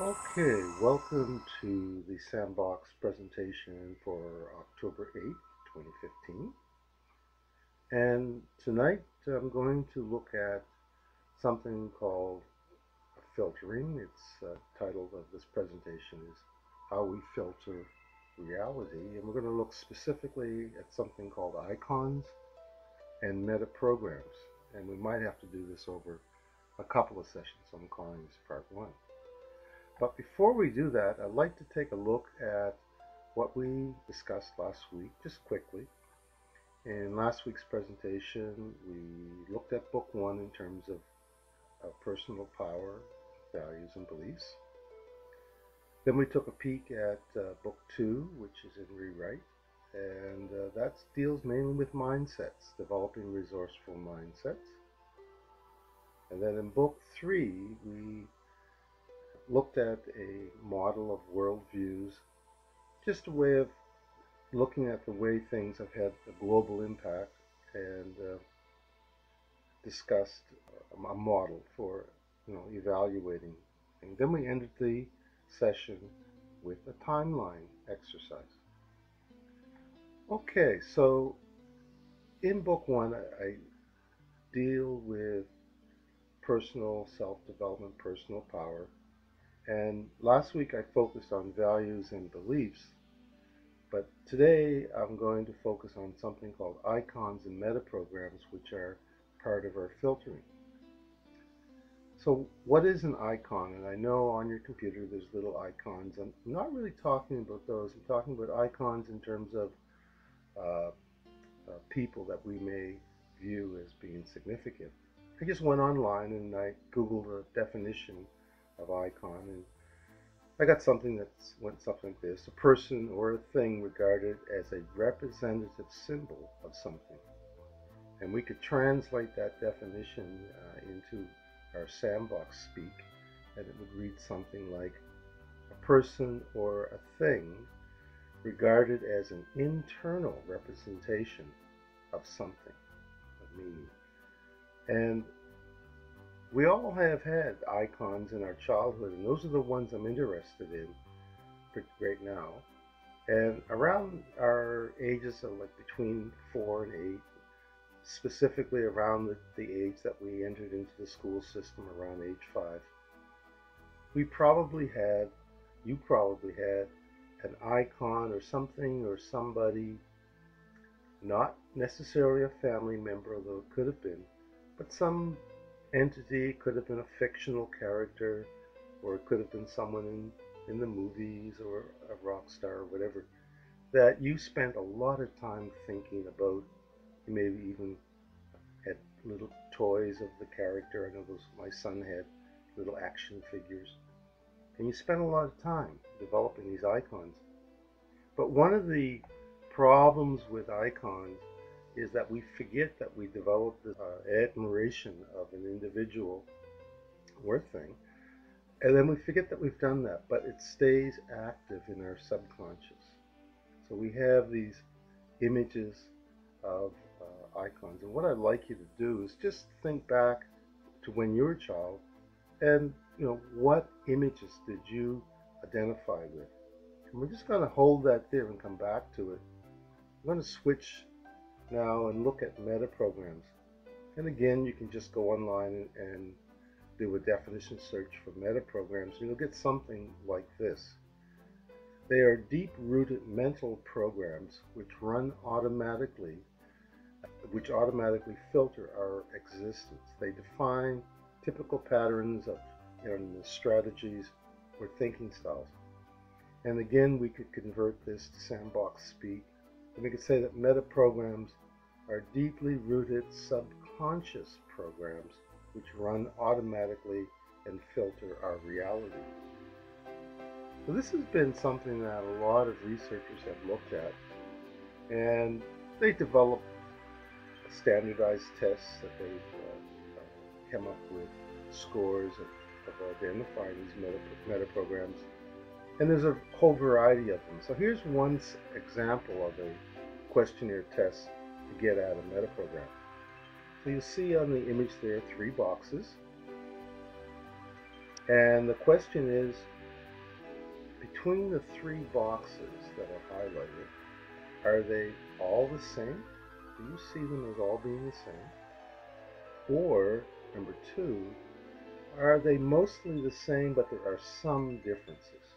Okay, welcome to the Sandbox presentation for October 8th, 2015. And tonight I'm going to look at something called filtering. It's title of this presentation is How We Filter Reality. And we're going to look specifically at something called icons and meta programs. And we might have to do this over a couple of sessions, so I'm calling this part one. But before we do that, I'd like to take a look at what we discussed last week, just quickly. In last week's presentation, we looked at book one in terms of personal power, values, and beliefs. Then we took a peek at book two, which is in rewrite, and that deals mainly with mindsets, developing resourceful mindsets. And then in book three, we looked at a model of worldviews, just a way of looking at the way things have had a global impact, and discussed a model for evaluating. And then we ended the session with a timeline exercise. Okay, so in book one, I deal with personal self-development, personal power. And last week I focused on values and beliefs, but today I'm going to focus on something called icons and meta programs, which are part of our filtering. So what is an icon? And I know on your computer there's little icons. I'm not really talking about those. I'm talking about icons in terms of people that we may view as being significant. I just went online and I Googled a definition of icon, and I got something that went something like this: a person or a thing regarded as a representative symbol of something. And we could translate that definition into our sandbox speak, and it would read something like a person or a thing regarded as an internal representation of something, of meaning. And we all have had icons in our childhood, and those are the ones I'm interested in right now. And around our ages of like between 4 and 8, specifically around the age that we entered into the school system, around age 5, you probably had an icon or something or somebody, not necessarily a family member, although it could have been, but some entity. It could have been a fictional character, or it could have been someone in the movies, or a rock star, or whatever, that you spent a lot of time thinking about. You maybe even had little toys of the character. I know my son had little action figures. And you spent a lot of time developing these icons. But one of the problems with icons is that we forget that we develop this admiration of an individual or thing, and then we forget that we've done that, but it stays active in our subconscious. So we have these images of icons, and what I'd like you to do is just think back to when you were a child, and what images did you identify with? And we're just going to hold that there and come back to it. I'm going to switch now and look at meta programs. And again, you can just go online and do a definition search for meta programs, and you'll get something like this. They are deep-rooted mental programs which automatically filter our existence. They define typical patterns of strategies or thinking styles. And again, we could convert this to sandbox speak, and we could say that meta programs are deeply rooted subconscious programs which run automatically and filter our reality. So this has been something that a lot of researchers have looked at, and they developed standardized tests that they've come up with scores of identifying these meta programs. And there's a whole variety of them. So here's one example of a questionnaire test to get at a meta program. So you see on the image there 3 boxes, and the question is, between the three boxes that are highlighted, are they all the same? Do you see them as all being the same? Or, number two, are they mostly the same, but there are some differences?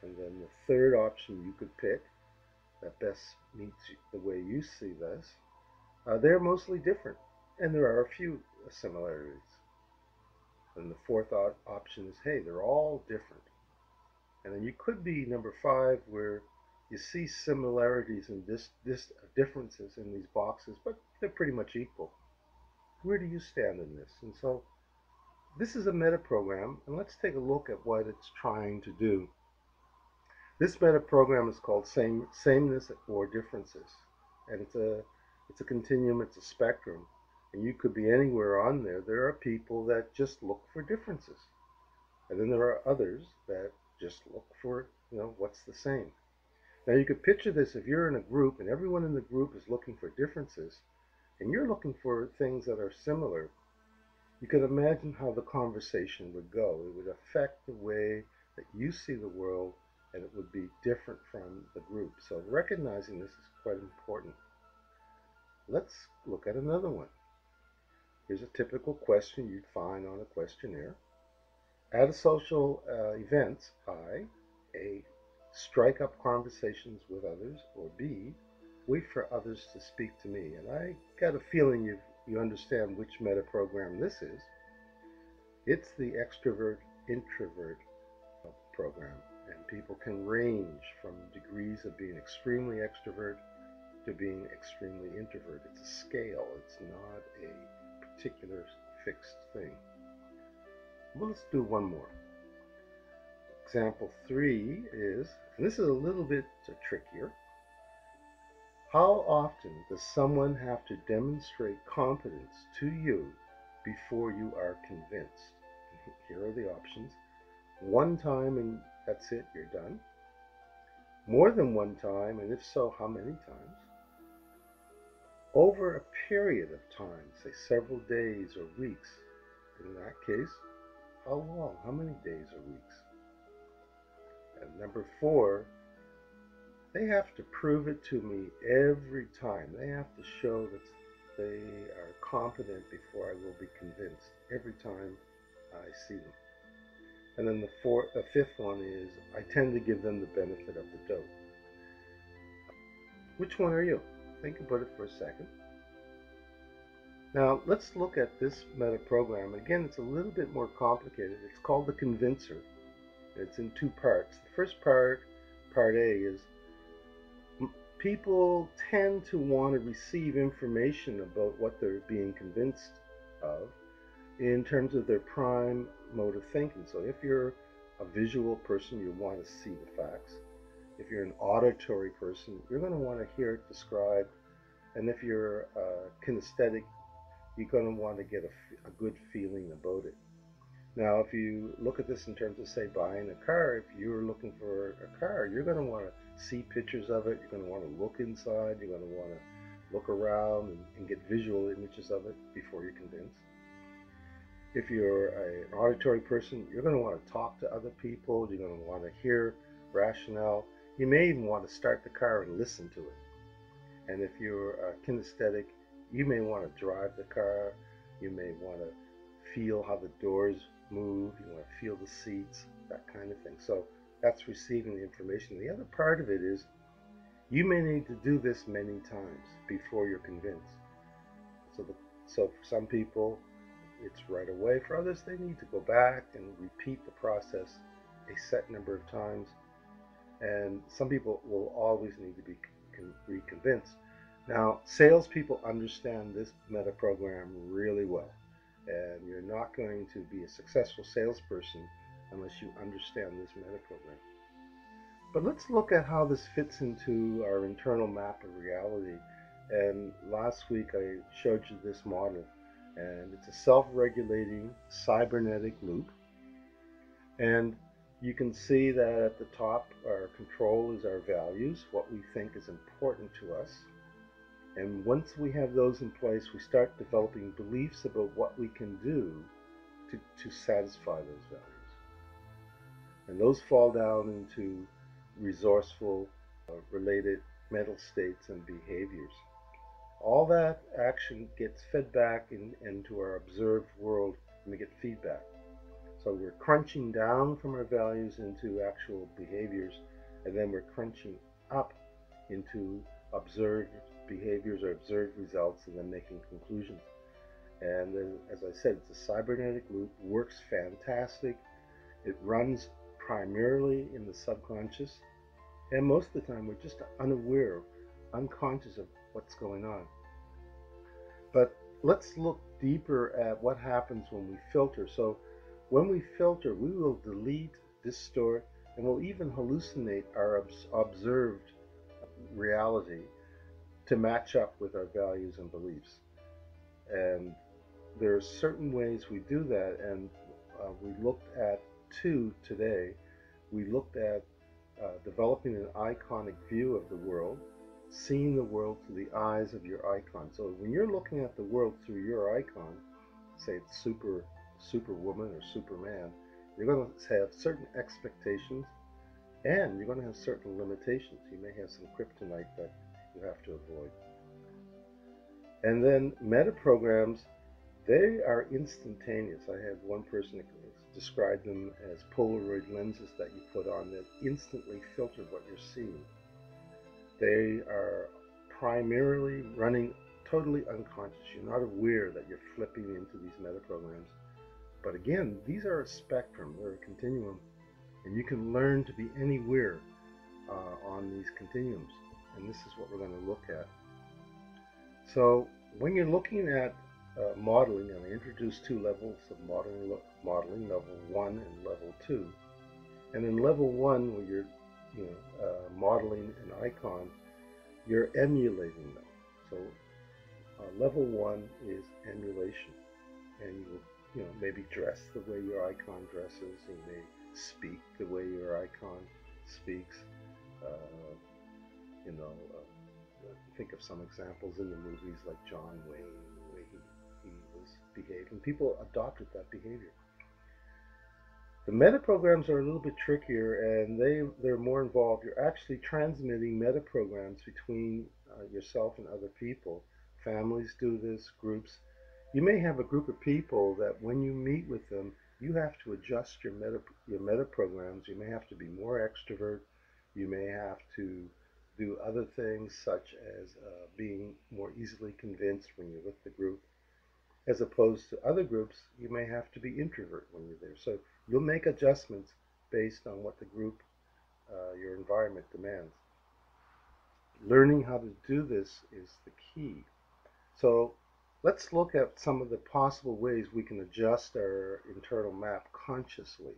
And then the third option you could pick that best meets the way you see this, they're mostly different, and there are a few similarities. And the fourth option is, hey, they're all different. And then you could be number five, where you see similarities and differences in these boxes, but they're pretty much equal. Where do you stand in this? And so this is a meta program, and let's take a look at what it's trying to do. This meta program is called Sameness or Differences, and it's a continuum, it's a spectrum, and you could be anywhere on there. There are people that just look for differences, and then there are others that just look for, what's the same. Now you could picture this: if you're in a group and everyone in the group is looking for differences, and you're looking for things that are similar, you could imagine how the conversation would go. It would affect the way that you see the world, and it would be different from the group. So recognizing this is quite important. Let's look at another one. Here's a typical question you'd find on a questionnaire. At a social event, A, strike up conversations with others, or B, wait for others to speak to me. And I got a feeling you understand which meta program this is. It's the extrovert-introvert program, and people can range from degrees of being extremely extrovert to being extremely introvert. It's a scale. It's not a particular fixed thing. Well, let's do one more. Example 3 is, and this is a little bit trickier. How often does someone have to demonstrate competence to you before you are convinced? Here are the options. One time and that's it, you're done. More than one time, and if so, how many times? Over a period of time, say several days or weeks. In that case, how long? How many days or weeks? And number 4, they have to prove it to me every time. They have to show that they are competent before I will be convinced every time I see them. And then the fifth one is, I tend to give them the benefit of the doubt. Which one are you? Think about it for a second. Now let's look at this meta program. Again, it's a little bit more complicated. It's called the convincer. It's in 2 parts. The first part, part A, is people tend to want to receive information about what they're being convinced of in terms of their prime mode of thinking. So if you're a visual person, you want to see the facts. If you're an auditory person, you're going to want to hear it described. And if you're kinesthetic, you're going to want to get a good feeling about it. Now, if you look at this in terms of, say, buying a car, if you're looking for a car, you're going to want to see pictures of it. You're going to want to look inside. You're going to want to look around and get visual images of it before you're convinced. If you're an auditory person, you're going to want to talk to other people. You're going to want to hear rationale. You may even want to start the car and listen to it. And if you're kinesthetic, you may want to drive the car. You may want to feel how the doors move. You want to feel the seats, that kind of thing. So that's receiving the information. The other part of it is, you may need to do this many times before you're convinced. So for some people, it's right away. For others, they need to go back and repeat the process a set number of times. And some people will always need to be reconvinced. Now, salespeople understand this meta program really well. And you're not going to be a successful salesperson unless you understand this meta program. But let's look at how this fits into our internal map of reality. And last week I showed you this model. And it's a self-regulating cybernetic loop. And you can see that at the top, our control is our values, what we think is important to us. And once we have those in place, we start developing beliefs about what we can do to satisfy those values. And those fall down into resourceful, related mental states and behaviors. All that action gets fed back into our observed world, and we get feedback. So we're crunching down from our values into actual behaviors, and then we're crunching up into observed behaviors or observed results, and then making conclusions. And as I said, it's a cybernetic loop, works fantastic. It runs primarily in the subconscious, and most of the time we're just unaware, unconscious of what's going on. But let's look deeper at what happens when we filter. So when we filter, we will delete, distort, and we'll even hallucinate our observed reality to match up with our values and beliefs. And there are certain ways we do that, and we looked at two today. We looked at developing an iconic view of the world, seeing the world through the eyes of your icon. So when you're looking at the world through your icon, say it's Superwoman or Superman, you're going to have certain expectations, and you're going to have certain limitations. You may have some kryptonite that you have to avoid. And then meta programs, they are instantaneous. I had one person describe them as Polaroid lenses that you put on that instantly filter what you're seeing. They are primarily running totally unconscious. You're not aware that you're flipping into these meta programs. But again, these are a spectrum, they're a continuum, and you can learn to be anywhere on these continuums. And this is what we're going to look at. So when you're looking at modeling, and I introduced two levels of modeling, level 1 and level 2. And in level 1, where you're modeling an icon, you're emulating them. So level 1 is emulation, and you maybe dress the way your icon dresses, you may speak the way your icon speaks. Think of some examples in the movies like John Wayne, the way he was behaving. People adopted that behavior. The meta programs are a little bit trickier, and they're more involved. You're actually transmitting meta programs between yourself and other people. Families do this, groups. You may have a group of people that when you meet with them, you have to adjust your meta programs. You may have to be more extrovert. You may have to do other things such as being more easily convinced when you're with the group. As opposed to other groups, you may have to be introvert when you're there. So you'll make adjustments based on what the group, your environment demands. Learning how to do this is the key. So let's look at some of the possible ways we can adjust our internal map consciously.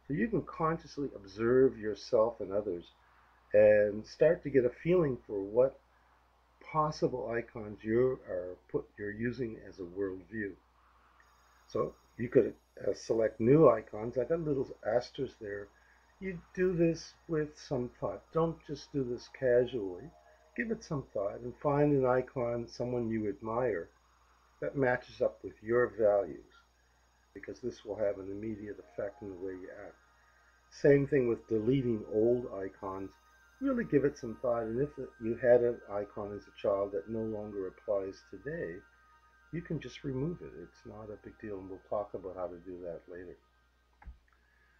So you can consciously observe yourself and others and start to get a feeling for what possible icons you're using as a worldview. So you could select new icons. I got little asterisks there. You do this with some thought. Don't just do this casually. Give it some thought and find an icon, someone you admire, that matches up with your values, because this will have an immediate effect on the way you act. Same thing with deleting old icons. Really give it some thought, and if you had an icon as a child that no longer applies today, you can just remove it. It's not a big deal, and we'll talk about how to do that later.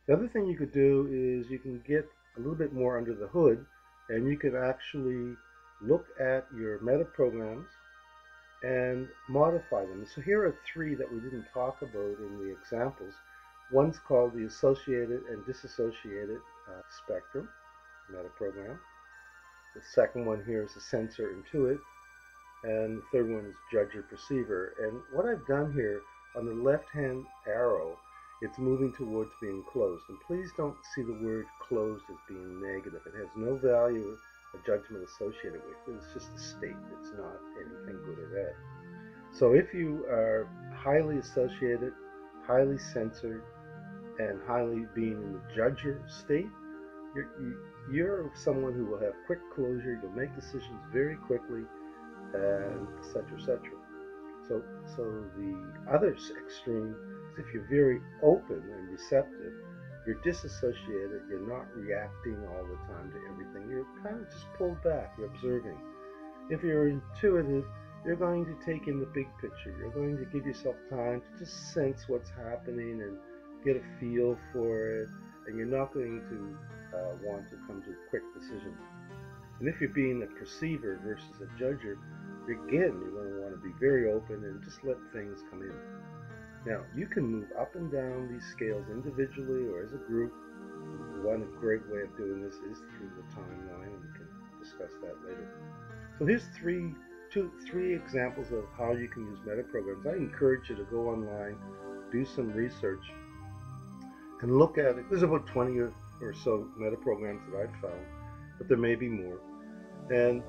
The other thing you could do is you can get a little bit more under the hood, and you can actually look at your meta programs and modify them. So here are three that we didn't talk about in the examples. One's called the associated and disassociated spectrum meta program. The second one here is the sensor intuit, and the third one is judge or perceiver. And what I've done here on the left hand arrow, it's moving towards being closed. And please don't see the word closed as being negative. It has no value or judgment associated with it. It's just a state. It's not anything good or bad. So if you are highly associated, highly censored, and highly being in the judger state, you're someone who will have quick closure. You'll make decisions very quickly, and etc., etc. So the other extreme is if you're very open and receptive, You're disassociated. You're not reacting all the time to everything. You're kind of just pulled back. You're observing. If you're intuitive, you're going to take in the big picture. You're going to give yourself time to just sense what's happening and get a feel for it. And you're not going to want to come to quick decisions. And if you're being a perceiver versus a judger, again, you're going to want to be very open and just let things come in. Now, you can move up and down these scales individually or as a group. One great way of doing this is through the timeline, and we can discuss that later. So here's three examples of how you can use meta programs. I encourage you to go online, do some research, and look at it. There's about 20 or so meta programs that I've found, but there may be more. And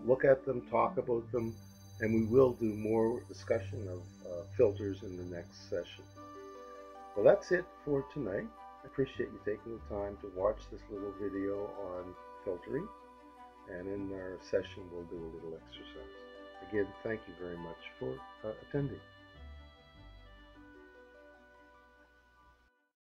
look at them, talk about them, and we will do more discussion of filters in the next session. Well, that's it for tonight. I appreciate you taking the time to watch this little video on filtering, and in our session we'll do a little exercise. Again, thank you very much for attending.